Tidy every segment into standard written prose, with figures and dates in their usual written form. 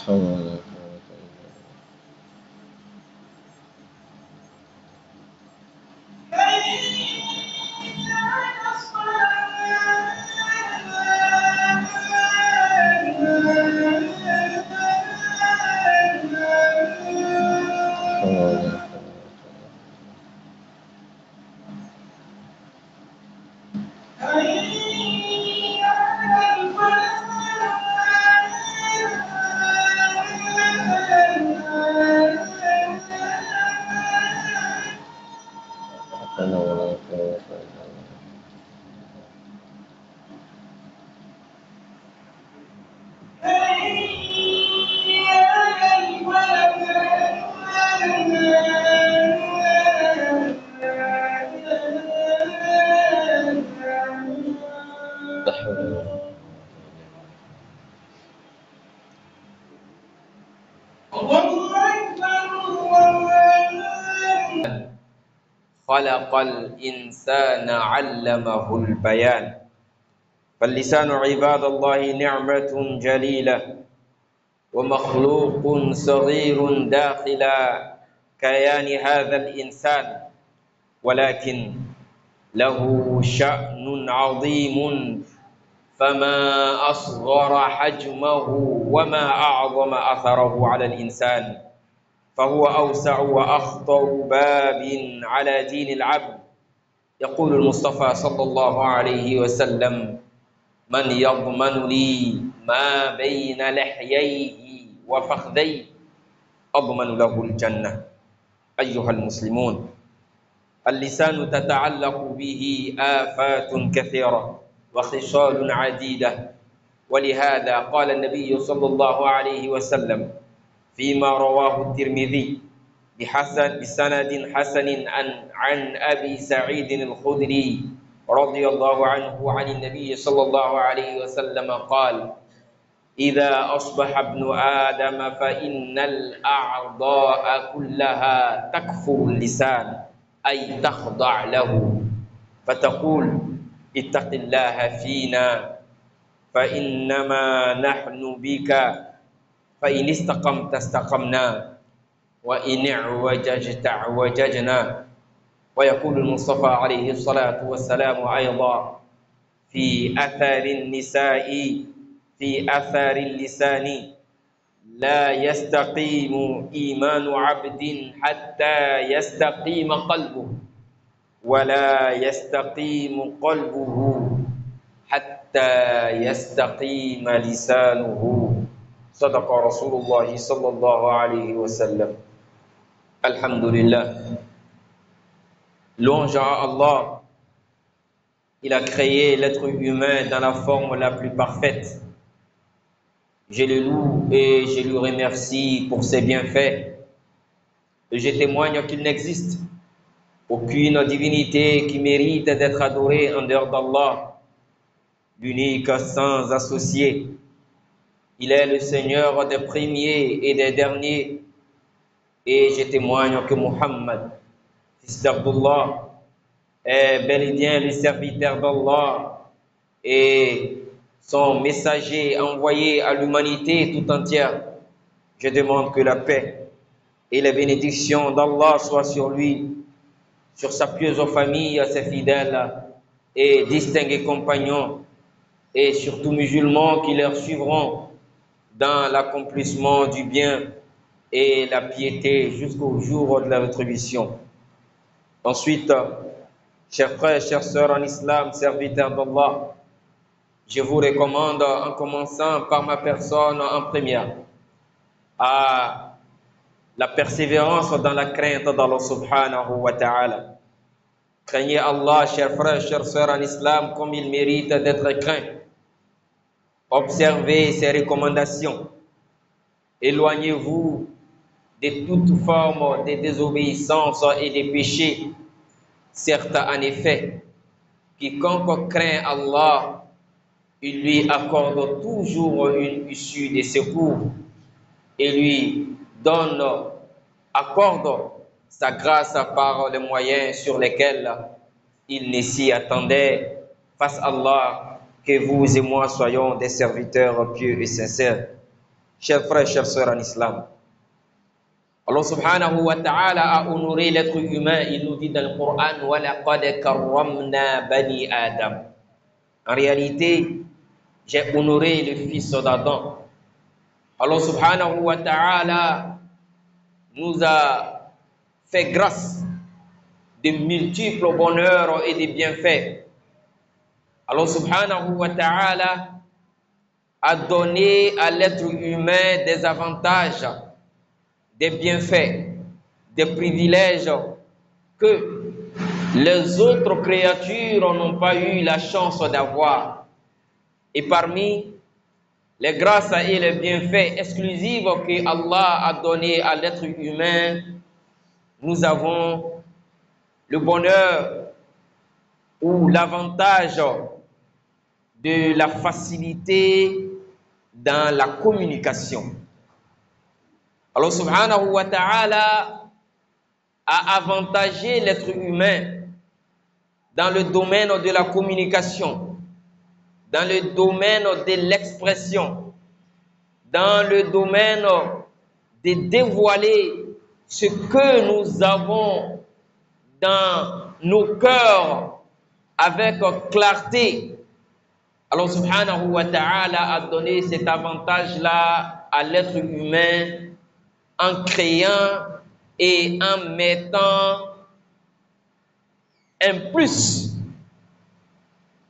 حول ولا قوة إلا بالله. لا حول ولا قوة. خلق الإنسان علمه البيان. فاللسان عباد الله نعمة جليلة ومخلوق صغير داخل كيان هذا الإنسان، ولكن له شأن عظيم، فما أصغر حجمه وما أعظم أثره على الإنسان، فهو أوسع وأخطر باب على دين العبد. يقول المصطفى صلى الله عليه وسلم: من يضمن لي ما بين لحييه وفخذيه أضمن له الجنة. أيها المسلمون، اللسان تتعلق به آفات كثيرة وخصال عديدة، ولهذا قال النبي صلى الله عليه وسلم فيما رواه الترمذي بسند حسن عن أبي سعيد الخدري رضي الله عنه عن النبي صلى الله عليه وسلم قال: إذا أصبح ابن آدم فإن الأعضاء كلها تكفر اللسان، أي تخضع له، فتقول: اتق الله فينا فإنما نحن بك، فإن استقمت استقمنا وإن اعوججت اعوججنا. ويقول المصطفى عليه الصلاة والسلام أيضا في أثر اللسان: لا يستقيم إيمان عبد حتى يستقيم قلبه، ولا يستقيم قلبه حتى يستقيم لسانه. صدق رسول الله صلى الله عليه وسلم. Alhamdulillah. Louange à Allah. Il a créé l'être humain dans la forme la plus parfaite. Je le loue et je lui remercie pour ses bienfaits. Et je témoigne qu'il n'existe aucune divinité qui mérite d'être adorée en dehors d'Allah, l'unique sans associé. Il est le Seigneur des premiers et des derniers. Et je témoigne que Muhammad, fils d'Abdullah, est bel et bien le serviteur d'Allah et son messager envoyé à l'humanité tout entière. Je demande que la paix et les bénédictions d'Allah soient sur lui, sur sa pieuse famille, ses fidèles et distingués compagnons, et surtout musulmans qui leur suivront dans l'accomplissement du bien et la piété jusqu'au jour de la rétribution. Ensuite, chers frères, chères sœurs en islam, serviteurs d'Allah, je vous recommande, en commençant par ma personne en première, à la persévérance dans la crainte d'Allah subhanahu wa ta'ala. Craignez Allah, chers frères, chères sœurs en islam, comme il mérite d'être craint. Observez ses recommandations. Éloignez-vous de toute forme de désobéissance et de péché. Certes, en effet, quiconque craint Allah, il lui accorde toujours une issue de secours et lui accorde sa grâce par les moyens sur lesquels il ne s'y attendait. Fasse Allah que vous et moi soyons des serviteurs pieux et sincères. Chers frères, chères sœurs en islam, Allah subhanahu wa ta'ala a honoré l'être humain. Il nous dit dans le Coran « وَلَقَدْ كَرَّمْنَا بَنِي Adam » En réalité, j'ai honoré le fils d'Adam. Allah subhanahu wa ta'ala nous a fait grâce de multiples bonheurs et de bienfaits. Allah subhanahu wa ta'ala a donné à l'être humain des avantages, des bienfaits, des privilèges que les autres créatures n'ont pas eu la chance d'avoir. Et parmi les grâces et les bienfaits exclusifs que Allah a donné à l'être humain, nous avons le bonheur ou l'avantage de la facilité dans la communication. Allah subhanahu wa ta'ala a avantagé l'être humain dans le domaine de la communication, dans le domaine de l'expression, dans le domaine de dévoiler ce que nous avons dans nos cœurs avec clarté. Allah subhanahu wa ta'ala a donné cet avantage-là à l'être humain en créant et en mettant un plus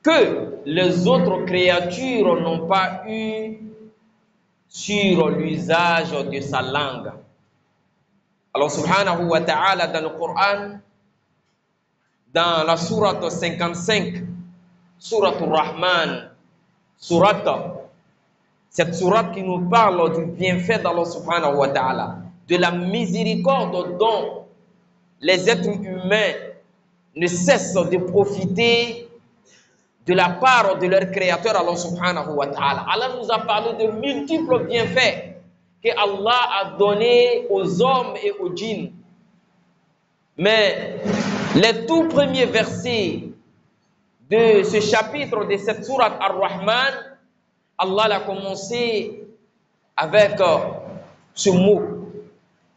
que les autres créatures n'ont pas eu sur l'usage de sa langue. Allah subhanahu wa ta'ala dans le Coran, dans la sourate 55, sourate Ar-Rahman, cette sourate qui nous parle du bienfait d'Allah subhanahu wa ta'ala, de la miséricorde dont les êtres humains ne cessent de profiter de la part de leur créateur Allah subhanahu wa ta'ala. Allah nous a parlé de multiples bienfaits que Allah a donnés aux hommes et aux djinns. Mais les tout premiers versets de ce chapitre de cette sourate Ar-Rahman, Allah l'a commencé avec ce mot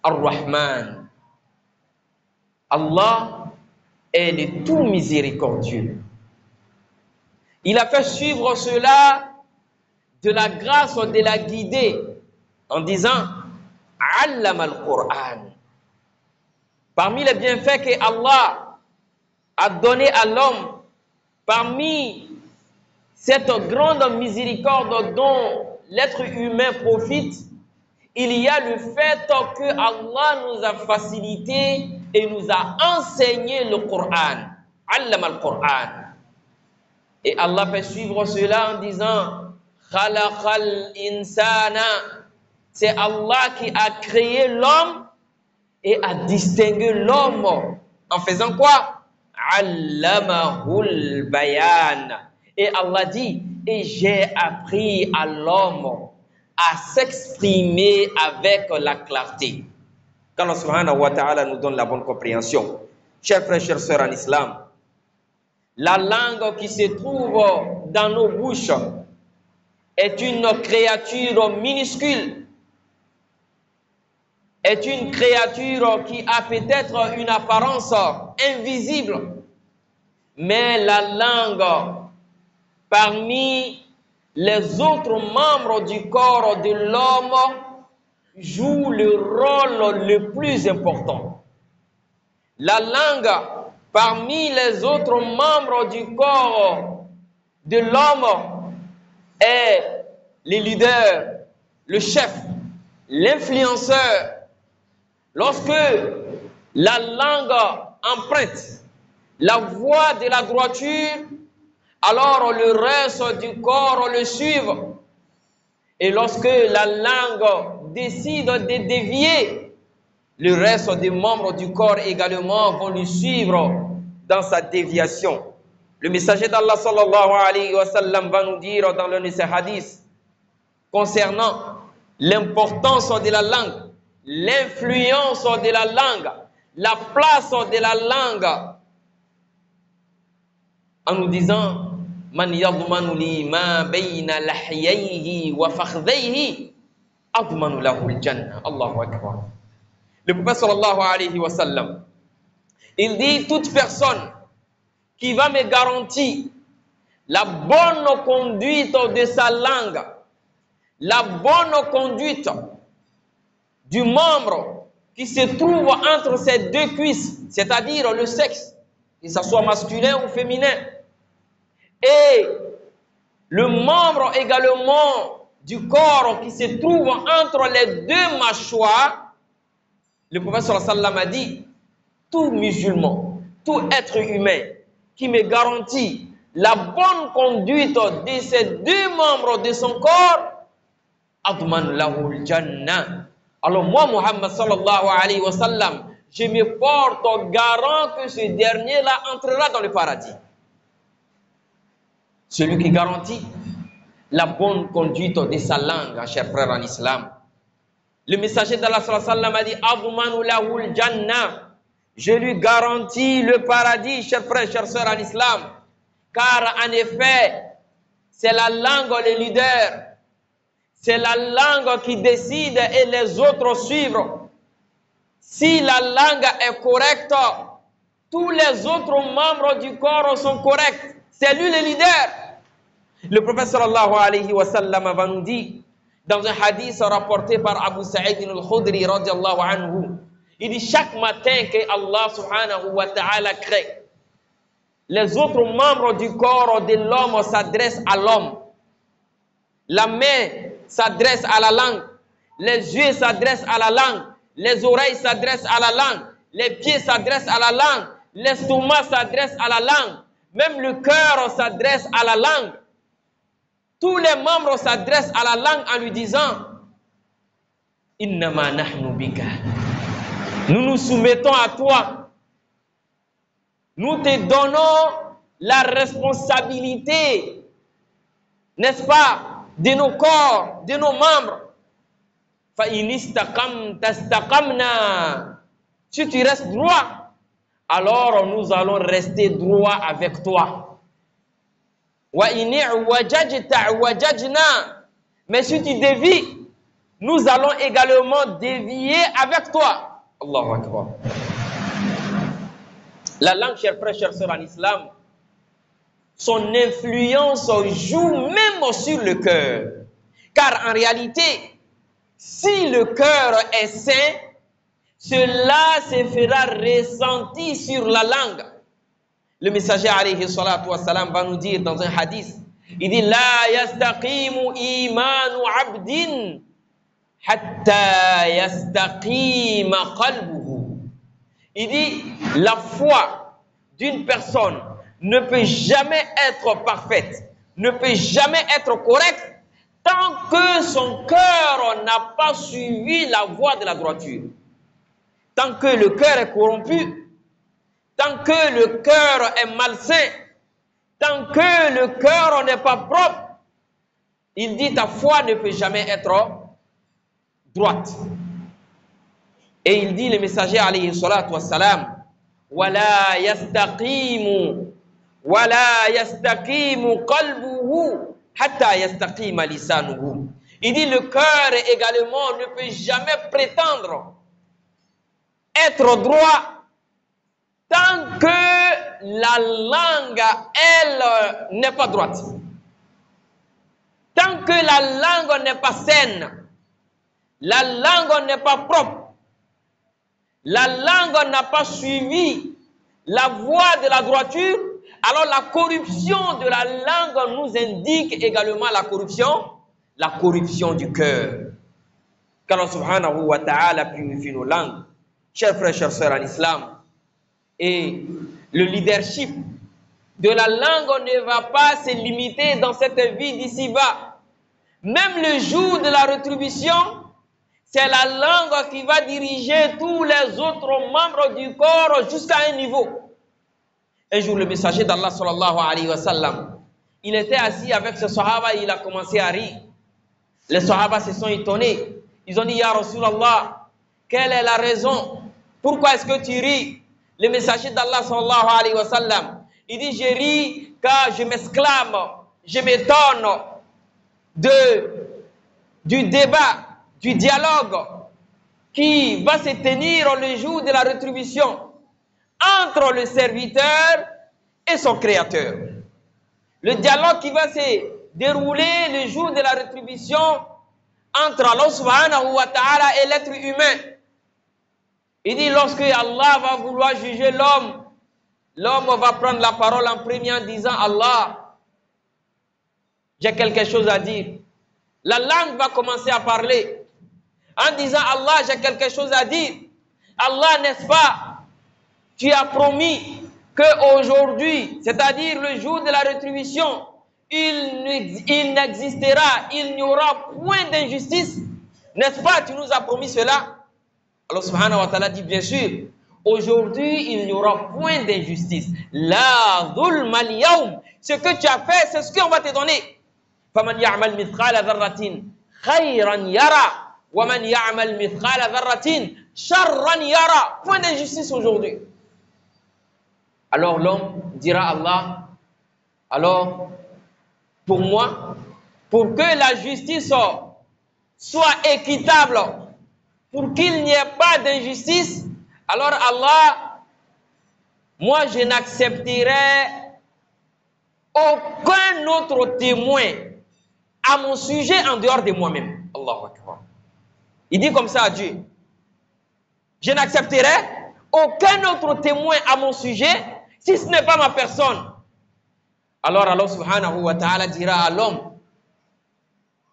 Ar-Rahman. Allah est le tout miséricordieux. Il a fait suivre cela de la grâce de la guider en disant Allama al-Qur'an. Parmi les bienfaits que Allah a donné à l'homme, parmi cette grande miséricorde dont l'être humain profite, il y a le fait que Allah nous a facilité et nous a enseigné le Coran. Allama al-Qur'an. Et Allah fait suivre cela en disant Khalaqal insana. C'est Allah qui a créé l'homme et a distingué l'homme en faisant quoi? Allamahul bayan. Et Allah dit, et j'ai appris à l'homme à s'exprimer avec la clarté. Qu'Allah subhanahu wa ta'ala nous donne la bonne compréhension. Chers frères, chères sœurs en islam, la langue qui se trouve dans nos bouches est une créature minuscule, est une créature qui a peut-être une apparence invisible, mais la langue, parmi les autres membres du corps de l'homme, joue le rôle le plus important. La langue, parmi les autres membres du corps de l'homme, est le leader, le chef, l'influenceur. Lorsque la langue emprunte la voie de la droiture, alors le reste du corps le suit. Et lorsque la langue décide de dévier, le reste des membres du corps également vont le suivre dans sa déviation. Le messager d'Allah sallallahu alayhi wa sallam va nous dire dans l'un de ses hadiths concernant l'importance de la langue, l'influence de la langue, la place de la langue, en nous disant Man yadmanu li ma bayna lahyayhi wa fakhdayhi. admanu lahu al-jannah. Allahu Akbar. Le prophète sallallahu alayhi wa sallam, il dit, toute personne qui va me garantir la bonne conduite de sa langue, la bonne conduite du membre qui se trouve entre ses deux cuisses, c'est-à-dire le sexe, que ce soit masculin ou féminin, et le membre également du corps qui se trouve entre les deux mâchoires, le prophète sallallahu alayhi wa sallam a dit, tout musulman, tout être humain qui me garantit la bonne conduite de ces deux membres de son corps, adman lahul jannah. Alors moi, Muhammad sallallahu alayhi wa sallam, je me porte garant que ce dernier-là entrera dans le paradis. Celui qui garantit la bonne conduite de sa langue, chers frères en islam. Le messager d'Allah sallallahu alayhi wa sallam a dit, admanu lahul jannah. Je lui garantis le paradis, chers frères, chères sœurs en islam. Car en effet, c'est la langue le leader. C'est la langue qui décide et les autres suivent. Si la langue est correcte, tous les autres membres du corps sont corrects. C'est lui le leader. Le prophète sallallahu alayhi wa sallam va nous dire, dans un hadith rapporté par Abu Sa'id al-Khudri radiallahu anhu, il dit chaque matin que Allah subhanahu wa ta'ala crée, les autres membres du corps de l'homme s'adressent à l'homme. La main s'adresse à la langue, les yeux s'adressent à la langue, les oreilles s'adressent à la langue, les pieds s'adressent à la langue, l'estomac s'adresse à la langue, même le cœur s'adresse à la langue. Tous les membres s'adressent à la langue en lui disant Innama nahnu bika. Nous nous soumettons à toi. Nous te donnons la responsabilité, n'est-ce pas, de nos corps, de nos membres. Fa in istaqamta istaqamna. Si tu restes droit, alors nous allons rester droit avec toi. Wa in i'wajajta i'wajajna. Mais si tu dévies, nous allons également dévier avec toi. Allahu Akbar. La langue, chers frères, chères sœurs en islam, son influence joue même sur le cœur. Car en réalité, si le cœur est sain, cela se fera ressentir sur la langue. Le messager alayhi salatu wassalam va nous dire dans un hadith, il dit La yastaqimu imanu abdin hatta yastaqima qalbuhu. Il dit la foi d'une personne ne peut jamais être parfaite, ne peut jamais être correcte tant que son cœur n'a pas suivi la voie de la droiture. Tant que le cœur est corrompu, tant que le cœur est malsain, tant que le cœur n'est pas propre, il dit ta foi ne peut jamais être droite. Et il dit, le messager alayhi salatu wassalam, wala yastaqimu qalbuhu hatta yastaqima lisanuhu. Il dit le cœur également ne peut jamais prétendre être droit tant que la langue, elle, n'est pas droite. Tant que la langue n'est pas saine, la langue n'est pas propre, la langue n'a pas suivi la voie de la droiture, alors la corruption de la langue nous indique également la corruption du cœur. Qu'Allah subhanahu wa ta'ala purifie nos langues. Chers frères, chères sœurs en islam, et le leadership de la langue ne va pas se limiter dans cette vie d'ici-bas. Même le jour de la rétribution, c'est la langue qui va diriger tous les autres membres du corps jusqu'à un niveau. Un jour, le messager d'Allah sallallahu alayhi wa sallam, il était assis avec ses sahaba et il a commencé à rire. Les sahaba se sont étonnés. Ils ont dit, Ya Rasulallah, quelle est la raison? Pourquoi est-ce que tu ris? Le messager d'Allah sallallahu alayhi wa sallam, il dit, je ris car je m'exclame, je m'étonne du débat, du dialogue qui va se tenir le jour de la rétribution entre le serviteur et son créateur. Le dialogue qui va se dérouler le jour de la rétribution entre Allah subhanahu wa ta'ala et l'être humain. Il dit lorsque Allah va vouloir juger l'homme, l'homme va prendre la parole en premier en disant Allah, j'ai quelque chose à dire. La langue va commencer à parler en disant Allah, j'ai quelque chose à dire. Allah, n'est-ce pas, tu as promis qu'aujourd'hui, c'est-à-dire le jour de la rétribution, il n'existera, il n'y aura point d'injustice. N'est-ce pas, tu nous as promis cela? Allah subhanahu wa ta'ala dit bien sûr, aujourd'hui il n'y aura point d'injustice. La dhulma al-yawm. Ce que tu as fait, c'est ce qu'on va te donner. فَمَنْ يَعْمَلْ مِثْقَالَ ذَرَّةٍ خَيْرًا يَرَى وَمَنْ يَعْمَلْ مِثْقَالَ ذَرَّةٍ شَرًّا يَرَى. Point d'injustice aujourd'hui. Alors l'homme dira à Allah, alors pour moi, pour que la justice soit équitable, pour qu'il n'y ait pas d'injustice, alors Allah, moi je n'accepterai aucun autre témoin à mon sujet en dehors de moi-même. Allahu Akbar. Il dit comme ça à Dieu, je n'accepterai aucun autre témoin à mon sujet si ce n'est pas ma personne. Alors Allah subhanahu wa ta'ala dira à l'homme,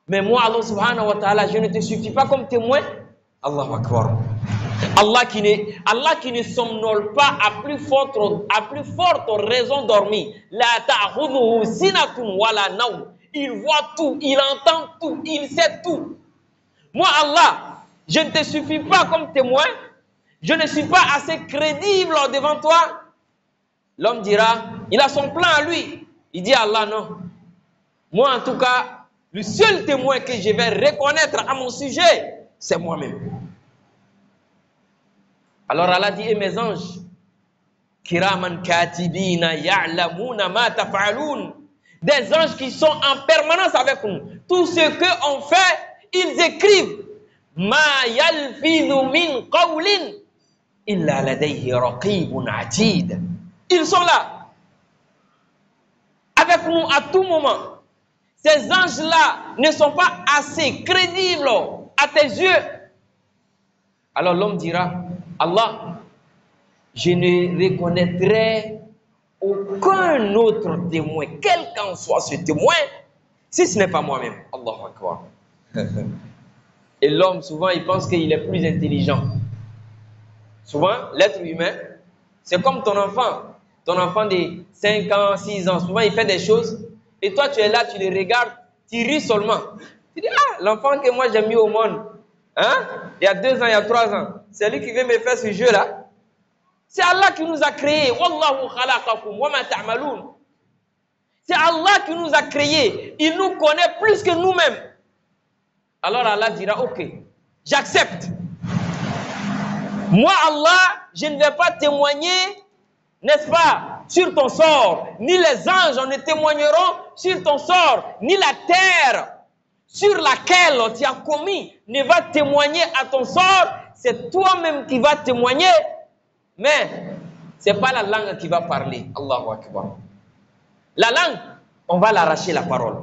mais moi Allah subhanahu wa ta'ala, je ne te suffis pas comme témoin. Allahu Akbar. Allah qui ne somnole pas à plus forte raison dormir. La ta'khudhuhu sinatun wala nawm. Il voit tout, il entend tout, il sait tout. Moi Allah, je ne te suffis pas comme témoin. Je ne suis pas assez crédible devant toi. L'homme dira, il a son plan à lui. Il dit à Allah, non. Moi en tout cas, le seul témoin que je vais reconnaître à mon sujet, c'est moi-même. Alors Allah dit, et mes anges, kiraman katibina ya'lamuna ma taf'alun, des anges qui sont en permanence avec nous. Tout ce qu'on fait, ils écrivent. Ma yalfidhu min qawlin illa ladayhi raqibun atid. Ils sont là, avec nous à tout moment. Ces anges-là ne sont pas assez crédibles à tes yeux. Alors l'homme dira, Allah, je ne reconnaîtrai aucun autre témoin, quel qu'en soit ce témoin, si ce n'est pas moi-même. Allahu Akbar. Et l'homme, souvent, il pense qu'il est plus intelligent. Souvent, l'être humain, c'est comme ton enfant de 5 ans, 6 ans. Souvent, il fait des choses, et toi, tu es là, tu le regardes, tu ris seulement. Tu dis, ah, l'enfant que moi j'ai mis au monde, hein? Il y a 2 ans, il y a 3 ans, c'est lui qui veut me faire ce jeu-là. C'est Allah qui nous a créés. Wallahu khalaqakum wa ma ta'malun. C'est Allah qui nous a créés. Il nous connaît plus que nous-mêmes. Alors Allah dira, ok, j'accepte. Moi, Allah, je ne vais pas témoigner, n'est-ce pas, sur ton sort. Ni les anges ne témoigneront sur ton sort, ni la terre sur laquelle tu as commis ne va témoigner à ton sort. C'est toi-même qui vas témoigner. Mais ce n'est pas la langue qui va parler. Allahu Akbar. La langue, on va l'arracher la parole.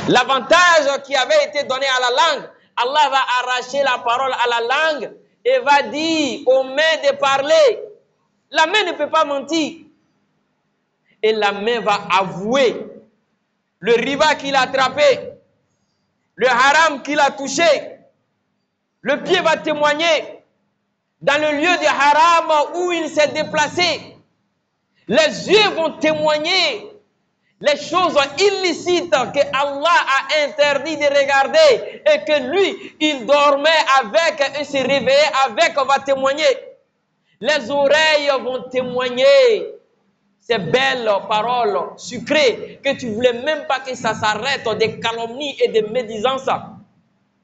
L'avantage qui avait été donné à la langue, Allah va arracher la parole à la langue et va dire aux mains de parler. La main ne peut pas mentir. Et la main va avouer le riba qu'il a attrapé, le haram qu'il a touché. Le pied va témoigner dans le lieu de haram où il s'est déplacé. Les yeux vont témoigner les choses illicites que Allah a interdit de regarder et que lui, il dormait avec et se réveillait avec, va témoigner. Les oreilles vont témoigner ces belles paroles sucrées que tu ne voulais même pas que ça s'arrête, des calomnies et des médisances.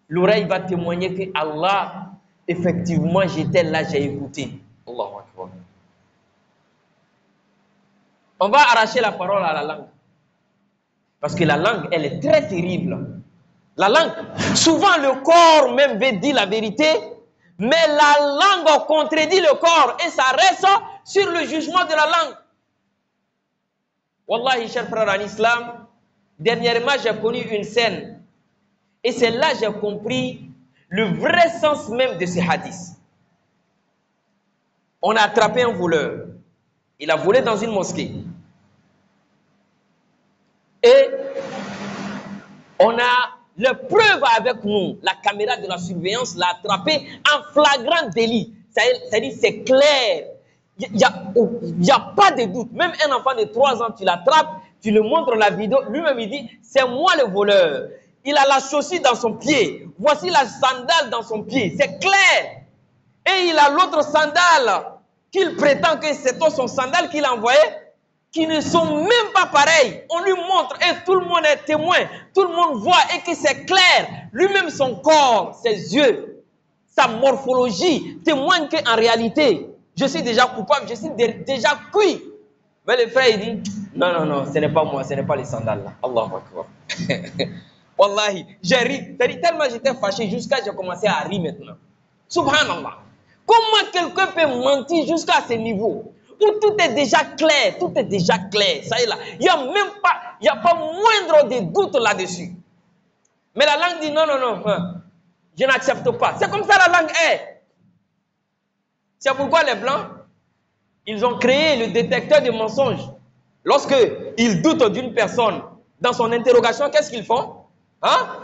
L'oreille va témoigner que Allah, effectivement, j'étais là, j'ai écouté. Allahu Akbar. On va arracher la parole à la langue. Parce que la langue, elle est très terrible. La langue. Souvent, le corps même veut dire la vérité, mais la langue contredit le corps et ça reste sur le jugement de la langue. Wallahi, chers frères en islam, dernièrement, j'ai connu une scène et c'est là que j'ai compris le vrai sens même de ce hadith. On a attrapé un voleur. Il a volé dans une mosquée. Et on a les preuves avec nous. La caméra de la surveillance l'a attrapé en flagrant délit. C'est-à-dire, c'est clair. Il n'y a pas de doute. Même un enfant de 3 ans, tu l'attrapes, tu lui montres la vidéo. Lui-même, il dit, c'est moi le voleur. Il a la chaussure dans son pied. Voici la sandale dans son pied. C'est clair. Et il a l'autre sandale qu'il prétend que c'est son sandale qu'il a envoyé, qui ne sont même pas pareils. On lui montre et tout le monde est témoin. Tout le monde voit et que c'est clair. Lui-même, son corps, ses yeux, sa morphologie témoignent qu'en réalité, je suis déjà coupable, je suis déjà cuit. Mais le frère, il dit, non, ce n'est pas moi, ce n'est pas les sandales là. Allahu Akbar. Wallahi, j'ai ri. Tellement j'étais fâché jusqu'à j'ai commencé à rire maintenant. Subhanallah. Comment quelqu'un peut mentir jusqu'à ce niveau où tout est déjà clair, tout est déjà clair. Ça y est là. Il n'y a pas moindre de doute là-dessus. Mais la langue dit non, je n'accepte pas. C'est comme ça la langue est. C'est pourquoi les Blancs, ils ont créé le détecteur de mensonges. Lorsqu'ils doutent d'une personne, dans son interrogation, qu'est-ce qu'ils font?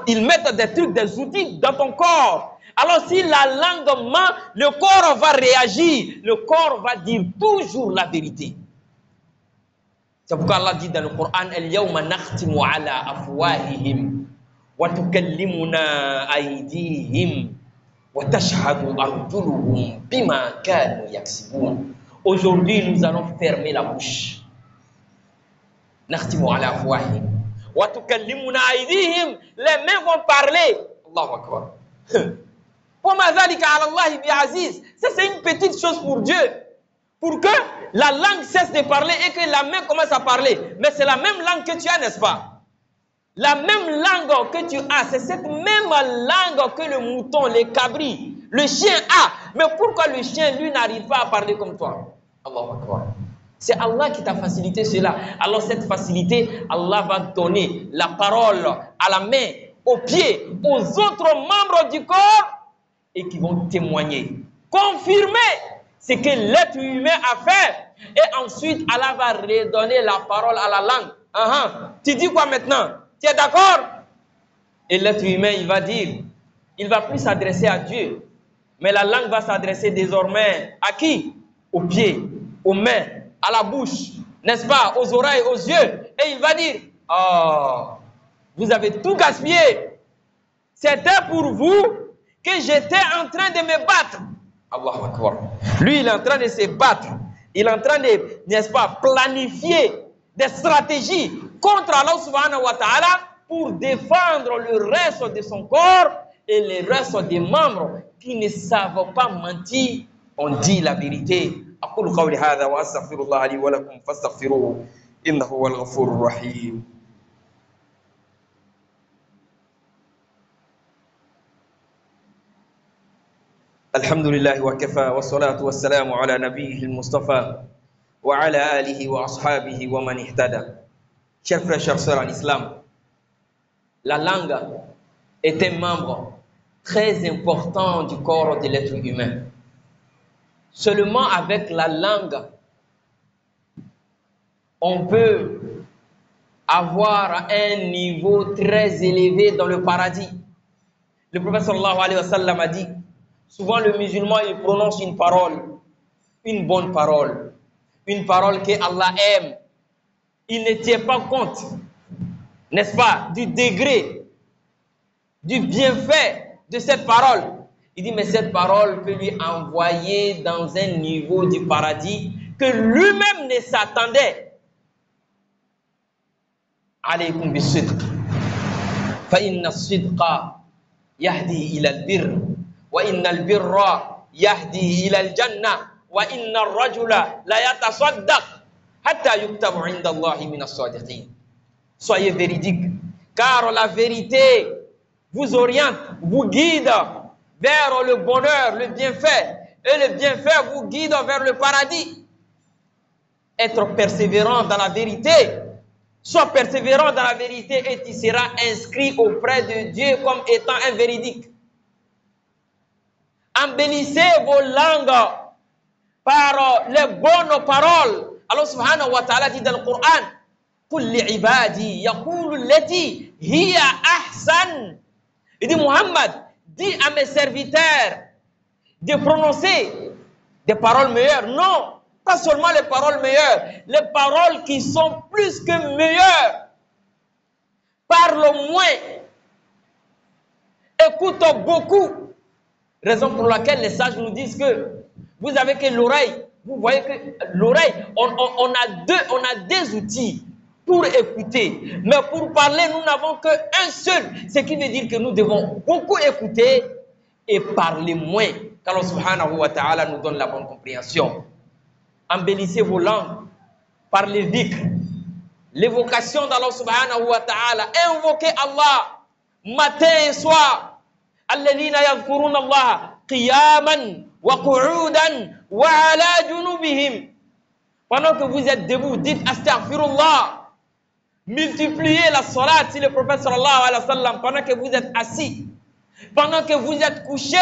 Ils mettent des trucs, des outils dans ton corps. Alors si la langue ment, le corps va réagir. Le corps va dire toujours la vérité. C'est pourquoi Allah dit dans le Coran, Al-yawma nakhtimu ala afwahihim wa tukallimuna aydihim wa tashhadu arjuluhum bima kanu yaksibun. Aujourd'hui, nous allons fermer la bouche. Nakhtimu ala afwahihim wa tukallimuna aydihim. Les mains vont parler. Allahu Akbar. Ça, c'est une petite chose pour Dieu. Pour que la langue cesse de parler et que la main commence à parler. Mais c'est la même langue que tu as, n'est-ce pas? La même langue que tu as, c'est cette même langue que le mouton, les cabris, le chien a. Mais pourquoi le chien, lui, n'arrive pas à parler comme toi? Allahu Akbar. C'est Allah qui t'a facilité cela. Alors cette facilité, Allah va donner la parole à la main, aux pieds, aux autres membres du corps et qui vont témoigner, confirmer ce que l'être humain a fait. Et ensuite, Allah va redonner la parole à la langue. Tu dis quoi maintenant? Tu es d'accord? Et l'être humain, il va dire, il ne va plus s'adresser à Dieu. Mais la langue va s'adresser désormais à qui? Aux pieds, aux mains, à la bouche, n'est-ce pas? Aux oreilles, aux yeux. Et il va dire, oh, vous avez tout gaspillé. C'était pour vous que j'étais en train de me battre. Allahu Akbar. Lui, il est en train de se battre. Il est en train de, n'est-ce pas, planifier des stratégies contre Allah subhanahu wa ta'ala pour défendre le reste de son corps et le reste des membres qui ne savent pas mentir. On dit la vérité. أقول قولي هذا وأستغفر الله لي ولكم فاستغفروه إنه هو الغفور الرحيم. الحمد لله وكفى والصلاة والسلام على نبيه المصطفى وعلى آله وأصحابه ومن اهتدى. Chers frères, chers sœurs en islam, la langue est un membre très important du corps de l'être humain. Seulement avec la langue, on peut avoir un niveau très élevé dans le paradis. Le prophète sallallahu alayhi wa sallam a dit, souvent le musulman il prononce une parole, une bonne parole, une parole que Allah aime. Il ne tient pas compte, n'est-ce pas, du degré, du bienfait de cette parole. Il dit, mais cette parole peut lui envoyer dans un niveau du paradis que lui-même ne s'attendait. Alaykum bis-sidq. Fa inna as-sidqa yahdi ila al-birr wa inna al-birra yahdi ila al-jannah wa inna ar-rajula la yatasaddaq hatta yuktabu 'inda Allahi min as-sadiqin. Soyez véridiques, car la vérité vous oriente, vous guide vers le bonheur, le bienfait. Et le bienfait vous guide vers le paradis. Être persévérant dans la vérité. Sois persévérant dans la vérité et tu seras inscrit auprès de Dieu comme étant un véridique. Embellissez vos langues par les bonnes paroles. Allah subhanahu wa ta'ala dit dans le Coran, قُلْ لِعِبَادِي يَقُولُ الَّتِي هِيَ أَحْسَنُ. Il dit, Muhammad, dis à mes serviteurs de prononcer des paroles meilleures. Non, pas seulement les paroles meilleures, les paroles qui sont plus que meilleures. Parle moins, écoute beaucoup. Raison pour laquelle les sages nous disent que vous avez que l'oreille. Vous voyez que l'oreille, on a deux outils pour écouter. Mais pour parler, nous n'avons qu'un seul. Ce qui veut dire que nous devons beaucoup écouter et parler moins. Qu'Allah subhanahu wa ta'ala nous donne la bonne compréhension. Embellissez vos langues par les dhikr, l'évocation d'Allah subhanahu wa ta'ala. Invoquez Allah matin et soir. Alladhina yadhkuruna Allah qiyaman wa qu'udan wa ala junubihim. Pendant que vous êtes debout, dites astaghfirullah. Multipliez la salat, si le prophète sallallahu alayhi wa sallam, pendant que vous êtes assis, pendant que vous êtes couché,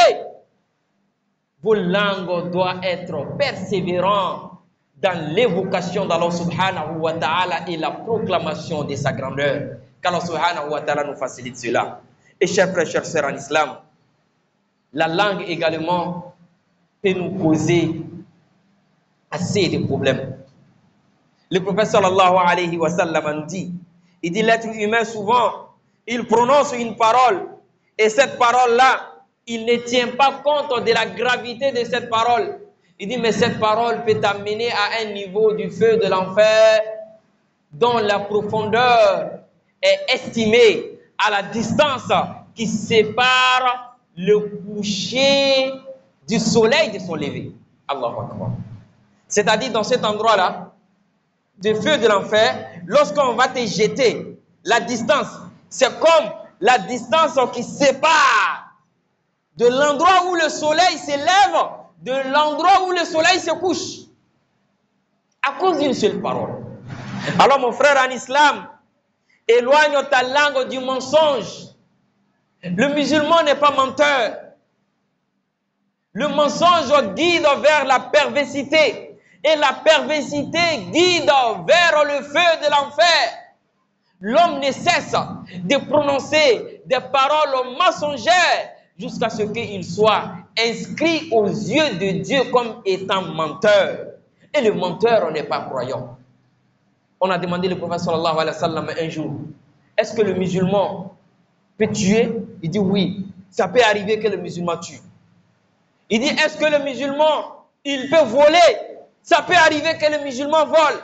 vos langues doivent être persévérantes dans l'évocation d'Allah subhanahu wa ta'ala et la proclamation de sa grandeur. Qu'Allah subhanahu wa ta'ala nous facilite cela. Et chers frères, chers sœurs en islam, la langue également peut nous causer assez de problèmes. Le prophète sallallahu alayhi wa sallam nous dit, il dit l'être humain souvent, il prononce une parole et cette parole-là, il ne tient pas compte de la gravité de cette parole. Il dit, mais cette parole peut t'amener à un niveau du feu de l'enfer dont la profondeur est estimée à la distance qui sépare le coucher du soleil de son lever. Allahu Akbar. C'est-à-dire dans cet endroit-là, du feu de l'enfer, lorsqu'on va te jeter, la distance, c'est comme la distance qui sépare de l'endroit où le soleil s'élève, de l'endroit où le soleil se couche, à cause d'une seule parole. Alors mon frère en islam, éloigne ta langue du mensonge. Le musulman n'est pas menteur. Le mensonge guide vers la perversité. Et la perversité guide vers le feu de l'enfer. L'homme ne cesse de prononcer des paroles mensongères jusqu'à ce qu'il soit inscrit aux yeux de Dieu comme étant menteur. Et le menteur n'est pas croyant. On a demandé le prophète sallallahu alayhi wa sallam un jour, est-ce que le musulman peut tuer? Il dit oui, ça peut arriver que le musulman tue. Il dit, est-ce que le musulman, il peut voler? Ça peut arriver que le musulman vole.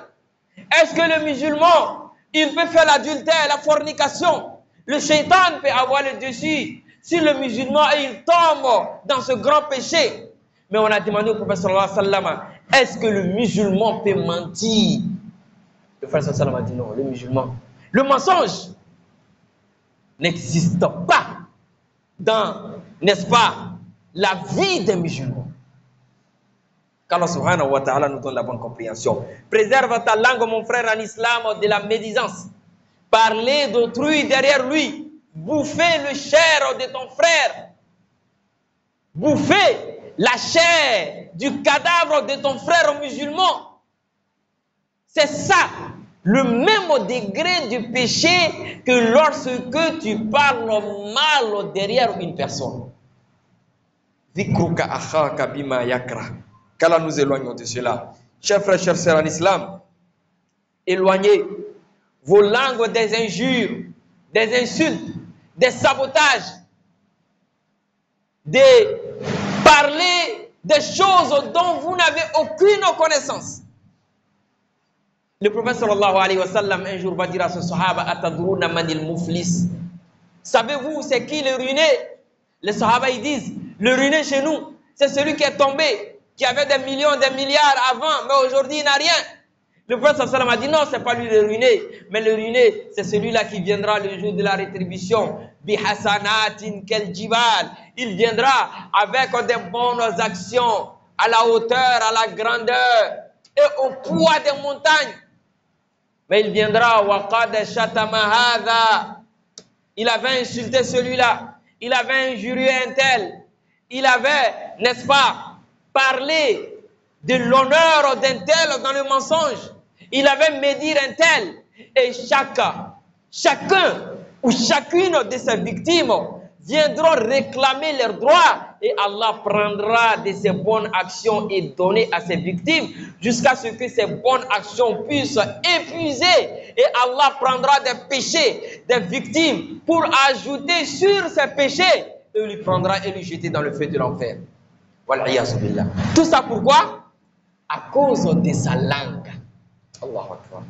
Est-ce que le musulman, il peut faire l'adultère, la fornication? Le shaitan peut avoir le dessus. Si le musulman, il tombe dans ce grand péché. Mais on a demandé au prophète sallallahu alayhi wa sallam, est-ce que le musulman peut mentir? Le prophète sallallahu alayhi wa sallam a dit non, le musulman. Le mensonge n'existe pas dans, n'est-ce pas, la vie des musulmans. Qu'Allah subhanahu wa ta'ala nous donne la bonne compréhension. Préserve ta langue, mon frère en islam, de la médisance. Parler d'autrui derrière lui. Bouffer le chair de ton frère. Bouffer la chair du cadavre de ton frère musulman. C'est ça, le même degré du péché que lorsque tu parles mal derrière une personne. Dhikruka akhaka bima yakra. Qu'Allah nous éloigne de cela. Chers frères, chers sœurs en islam, éloignez vos langues des injures, des insultes, des sabotages, de parler des choses dont vous n'avez aucune connaissance. Le prophète sallallahu alayhi wa sallam un jour va dire à ce sahaba, atadruna manil muflis. Savez-vous c'est qui le ruiné? Les sahaba ils disent, le ruiné chez nous, c'est celui qui est tombé, qui avait des millions, des milliards avant, mais aujourd'hui il n'a rien. Le prophète sallam a dit non, c'est pas lui le ruiné, mais le ruiné, c'est celui-là qui viendra le jour de la rétribution. Bi hasanatin kel jibal. Il viendra avec des bonnes actions à la hauteur, à la grandeur et au poids des montagnes. Mais il viendra wa qad shatama hadha. Il avait insulté celui-là, il avait injurié un tel, il avait, n'est-ce pas, parlé de l'honneur d'un tel dans le mensonge. Il avait médire un tel. Et chacun ou chacune de ces victimes viendront réclamer leurs droits. Et Allah prendra de ces bonnes actions et donner à ses victimes jusqu'à ce que ces bonnes actions puissent épuiser. Et Allah prendra des péchés des victimes pour ajouter sur ces péchés. Et lui prendra et lui jeter dans le feu de l'enfer. Tout ça pourquoi? À cause de sa langue. Allahu Akbar.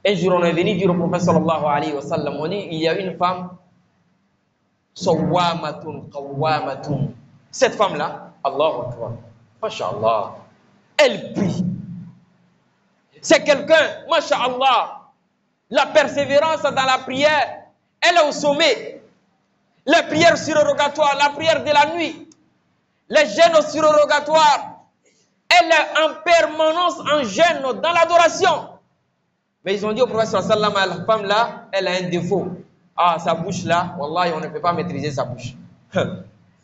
Un jour, on est venu dire au prophète sallallahu alayhi wa sallam, on dit, il y a une femme, sawwamatun qawwamatun. Cette femme-là, Allahu Akbar, masha'Allah, elle prie. C'est quelqu'un, masha'Allah, la persévérance dans la prière, elle est au sommet. Les prières surrogatoires, la prière de la nuit, les jeûnes surrogatoires, elle est en permanence en jeûne dans l'adoration. Mais ils ont dit au prophète sallallahu alayhi wa sallam, la femme là, elle a un défaut. Ah, sa bouche là, wallahi, on ne peut pas maîtriser sa bouche.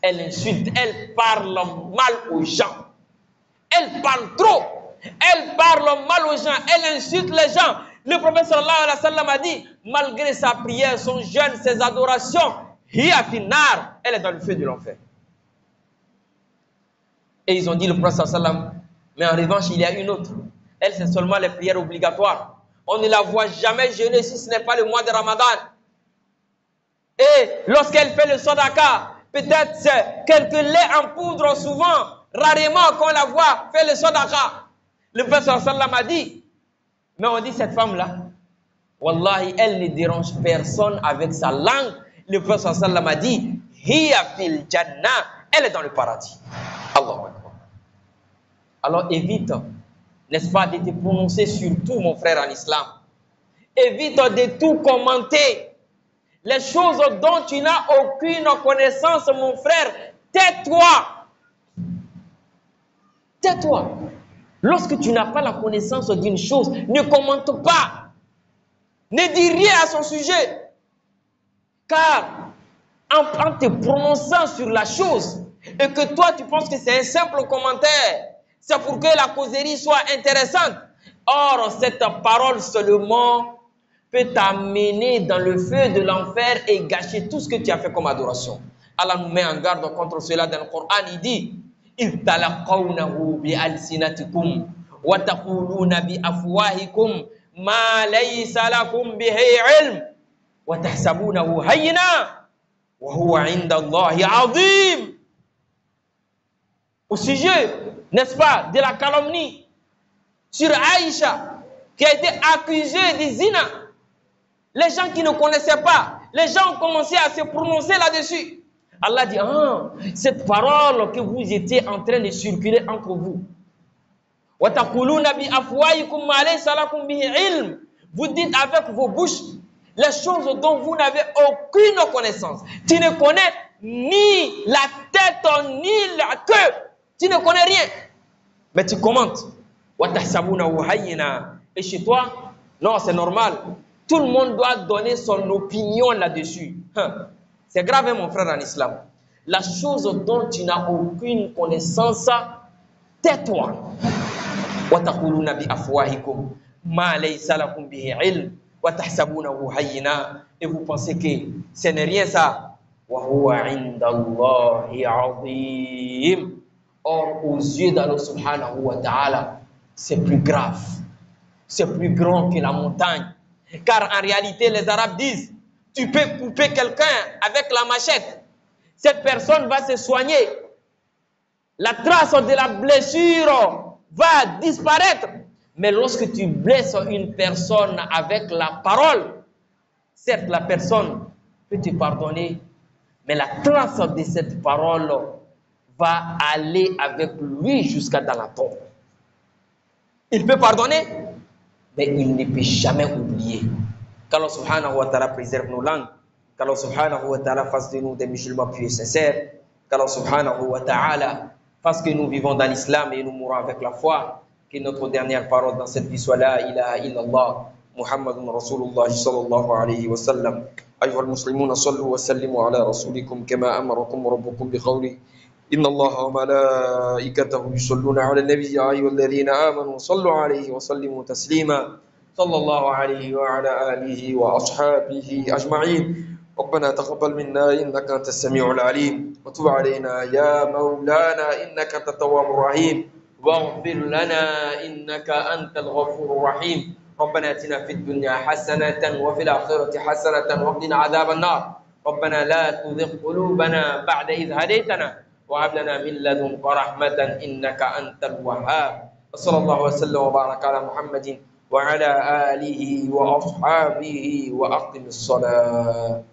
Elle insulte, elle parle mal aux gens. Elle parle trop. Elle parle mal aux gens, elle insulte les gens. Le prophète sallallahu alayhi wa sallam a dit, malgré sa prière, son jeûne, ses adorations, hiya finnar, elle est dans le feu de l'enfer. Et ils ont dit le prophète sallallahu alayhi wa sallam, mais en revanche, il y a une autre. Elle, c'est seulement les prières obligatoires. On ne la voit jamais jeûner si ce n'est pas le mois de Ramadan. Et lorsqu'elle fait le sadaqa, peut-être c'est quelques laits en poudre, souvent, rarement qu'on la voit faire le sadaqa. Le prophète sallallahu alayhi wa sallam a dit, mais on dit cette femme-là, wallahi, elle ne dérange personne avec sa langue. Le prophète sallallahu alayhi wa sallam a dit, hiya fil jannah, elle est dans le paradis. Allahu Akbar. Alors évite, n'est-ce pas, de te prononcer sur tout, mon frère en islam. Évite de tout commenter. Les choses dont tu n'as aucune connaissance, mon frère, tais-toi. Tais-toi. Lorsque tu n'as pas la connaissance d'une chose, ne commente pas. Ne dis rien à son sujet. Car en te prononçant sur la chose, et que toi tu penses que c'est un simple commentaire, c'est pour que la causerie soit intéressante. Or, cette parole seulement peut t'amener dans le feu de l'enfer et gâcher tout ce que tu as fait comme adoration. Allah nous met en garde contre cela dans le Coran. Il dit, إِذْ تَلَقَّوْنَهُ بِأَلْسِنَتِكُمْ وَتَقُولُونَ بِأَفْوَاهِكُمْ مَا لَيْسَ لَكُمْ بِهِ عِلْمٌ وَتَحْسَبُونَهُ هَيِّنًا وَهُوَ عِنْدَ اللَّهِ عَظِيمٌ. Au sujet, n'est-ce pas, de la calomnie sur Aïcha, qui a été accusée de zina. Les gens qui ne connaissaient pas, les gens ont commencé à se prononcer là-dessus. Allah dit, ah, cette parole que vous étiez en train de circuler entre vous. Vous dites avec vos bouches les choses dont vous n'avez aucune connaissance. Tu ne connais ni la tête ni la queue. Tu ne connais rien. Mais tu commentes. Et chez toi, non, c'est normal. Tout le monde doit donner son opinion là-dessus. C'est grave, hein, mon frère en islam. La chose dont tu n'as aucune connaissance, tais-toi. Et vous pensez que ce n'est rien ça. Or, aux yeux d'Allah subhanahu wa ta'ala, c'est plus grave. C'est plus grand que la montagne. Car en réalité, les Arabes disent, tu peux couper quelqu'un avec la machette. Cette personne va se soigner. La trace de la blessure va disparaître. Mais lorsque tu blesses une personne avec la parole, certes, la personne peut te pardonner, mais la trace de cette parole va aller avec lui jusqu'à dans la tombe. Il peut pardonner, mais il ne peut jamais oublier. Qu'Allah subhanahu wa ta'ala préserve nos langues, qu'Allah subhanahu wa ta'ala fasse de nous des musulmans pieux et sincères, qu'Allah subhanahu wa ta'ala fasse que nous vivons dans l'islam et nous mourons avec la foi, que notre dernière parole dans cette vie soit la ilaha illallah Muhammadun Rasulullah sallallahu alayhi wa sallam. أيها المسلمون صلوا وسلموا على رسولكم كما أمركم ربكم بقوله إن الله وملائكته يصلون على النبي يا أيها الذين آمنوا صلوا عليه وسلموا تسليما صلى الله عليه وعلى آله وأصحابه أجمعين. ربنا تقبل منا إنك أنت السميع العليم وتب علينا يا مولانا إنك أنت التواب الرحيم واغفر لنا إنك أنت الغفور الرحيم. ربنا اتنا في الدنيا حسنة وفي الآخرة حسنة وقنا عذاب النار. ربنا لا تزغ قلوبنا بعد إذ هديتنا وهب لنا من لدنك رحمة إنك أنت الوهاب. وصلى الله وسلم وبارك على محمد وعلى آله وأصحابه وأقم الصلاة.